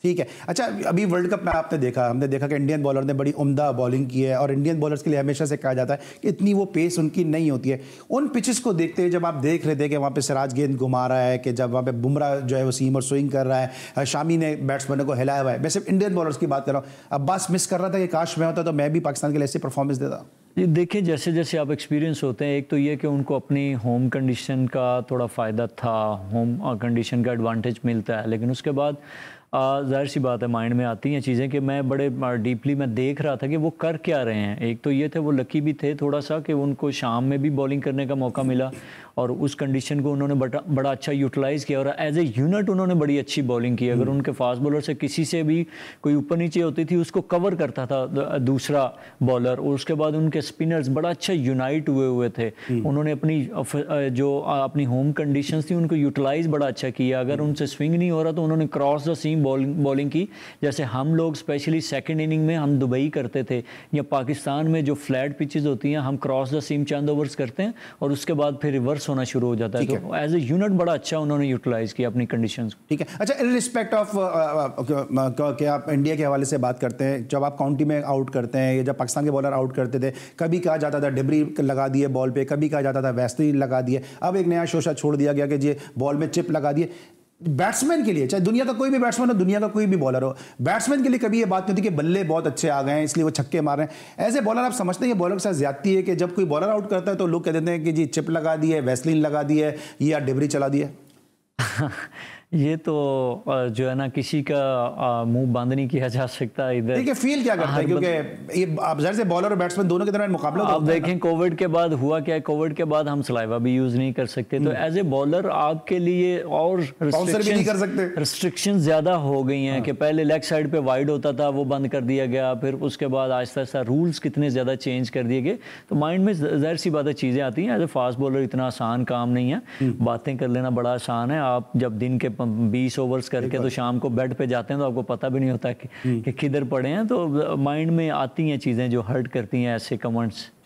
ठीक है। अच्छा, अभी वर्ल्ड कप में हमने देखा कि इंडियन बॉलर ने बड़ी उम्दा बॉलिंग की है और इंडियन बॉलर्स के लिए हमेशा से कहा जाता है कि इतनी वो पेस उनकी नहीं होती है। उन पिचेस को देखते हुए जब आप देख रहे थे कि वहाँ पे सिराज गेंद घुमा रहा है, कि जब वहाँ पे बुमराह जो है वो सीम और स्विंग कर रहा है, शामी ने बैट्समैनों को हिलाया हुआ है, मैं सिर्फ इंडियन बॉलर्स की बात कर रहा हूँ, अब्बास मिस कर रहा था कि काश मैं होता तो मैं भी पाकिस्तान के लिए ऐसी परफॉर्मेंस देता। ये देखिए, जैसे जैसे आप एक्सपीरियंस होते हैं, एक तो ये कि उनको अपनी होम कंडीशन का थोड़ा फ़ायदा था, होम कंडीशन का एडवांटेज मिलता है, लेकिन उसके बाद ज़ाहिर सी बात है माइंड में आती हैं चीज़ें कि मैं बड़े डीपली मैं देख रहा था कि वो कर क्या रहे हैं। एक तो ये थे, वो लकी भी थे थोड़ा सा कि उनको शाम में भी बॉलिंग करने का मौका मिला और उस कंडीशन को उन्होंने बड़ा अच्छा यूटिलाइज़ किया और एज ए यूनिट उन्होंने बड़ी अच्छी बॉलिंग की। अगर उनके फास्ट बॉलर से किसी से भी कोई ऊपर नीचे होती थी, उसको कवर करता था दूसरा बॉलर, और उसके बाद उनके स्पिनर्स बड़ा अच्छा यूनाइट हुए थे। उन्होंने अपनी जो अपनी होम कंडीशंस थी उनको यूटिलाइज़ बड़ा अच्छा किया। अगर उनसे स्विंग नहीं हो रहा तो उन्होंने क्रॉस द सीम बॉलिंग की। जैसे हम लोग स्पेशली सेकंड इनिंग में हम दुबई करते थे, या पाकिस्तान में जो फ्लैट पिचेस होती हैं हम क्रॉस द सीम चंद ओवर्स करते हैं और उसके बाद फिर रिवर्स होना शुरू हो जाता है। तो एज ए यूनिट बड़ा अच्छा उन्होंने यूटिलाइज किया अपनी कंडीशंस को। ठीक है। अच्छा, इन रिस्पेक्ट ऑफ क्या आप इंडिया के हवाले से बात करते हैं, जब आप काउंटी में आउट करते हैं या जब पाकिस्तान के बॉलर आउट करते थे, कभी कहा जाता था डिबरी लगा दिए बॉल पे, कभी कहा जाता था वैसलीन लगा दिए, अब एक नया शोशा छोड़ दिया गया कि जी बॉल में चिप लगा दिए। बैट्समैन के लिए, चाहे दुनिया का कोई भी बैट्समैन हो, दुनिया का कोई भी बॉलर हो, बैट्समैन के लिए कभी ये बात नहीं होती कि बल्ले बहुत अच्छे आ गए हैं इसलिए वो छक्के मार रहे हैं। एज ए बॉलर आप समझते हैं कि बॉलर के साथ ज्यादती है कि जब कोई बॉलर आउट करता है तो लोग कह देते हैं कि जी चिप लगा दी है, वैसलीन लगा दी है या डिबरी चला दी है? ये तो जो है ना, किसी का मुंह बंद नहीं किया जा सकता इधर। देखिए फील क्या करता है, क्योंकि ये आप ज़ाहिर से बॉलर और बैट्समैन दोनों के दरमियान मुकाबला आप देखें कोविड के बाद हुआ क्या है, कोविड के बाद हम सलाइवा भी यूज़ नहीं कर सकते, तो एज ए बॉलर आपके लिए और रिस्ट्रिक्शन ज़्यादा हो गई हैं। कि पहले लेग साइड पे वाइड होता था वो बंद कर दिया गया, फिर उसके बाद आहिस्ता आहिस्ता रूल्स कितने ज़्यादा चेंज कर दिए गए, तो माइंड में ज़ाहिर सी बात है चीज़ें आती हैं। एज ए फास्ट बॉलर इतना आसान काम नहीं है, बातें कर लेना बड़ा आसान है। आप जब दिन के 20 ओवर्स करके तो शाम को बेड पे जाते हैं तो आपको पता भी नहीं होता कि किधर पड़े हैं, तो माइंड में आती हैं चीज़ें जो हर्ट करती हैं ऐसे कमेंट्स।